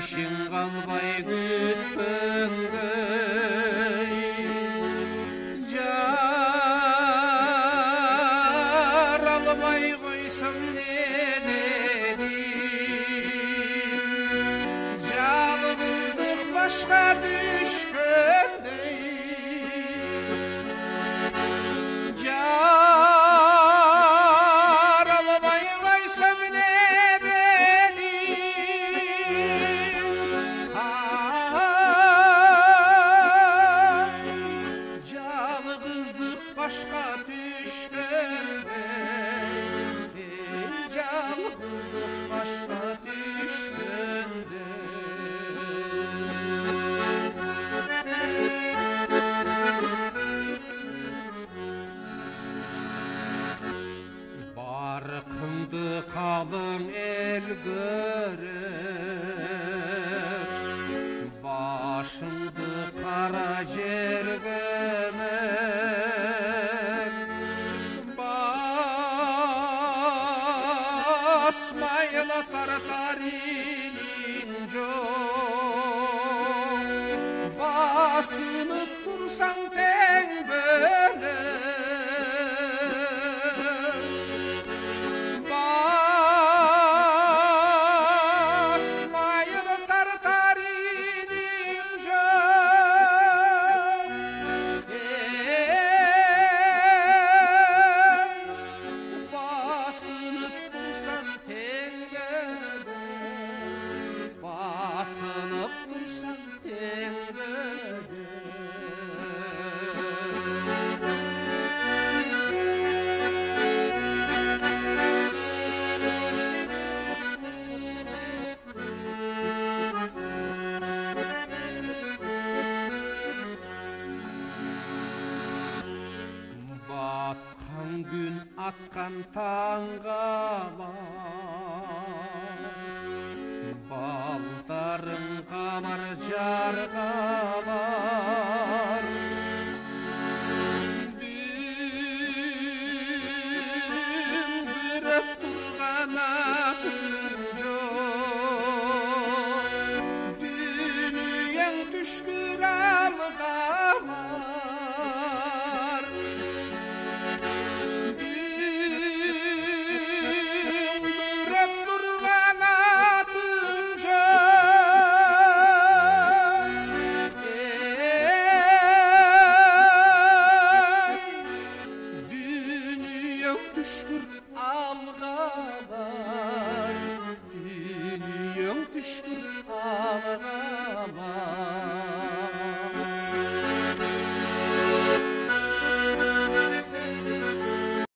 ишин калбай күткөнгөй жаралбай койсом жалгыздык башка түшкөндөй жаралбай койсом жалгыздык башка түшкөндөй жалгыздык башка түшкөндөй баркыңды калың эл көрөп башыңды кара жер көмөп басмайла тартар илиң жок басынып турсаң тең бөлөп басынып турсаң тең баткан күн аткан таңга балдарың камар жарга бар дүңгүрөп турган атың жок дүнүйөң түшкүр алга бар дүңгүрөп турган түшкүр алга бар дүнүйөң түшкүр алга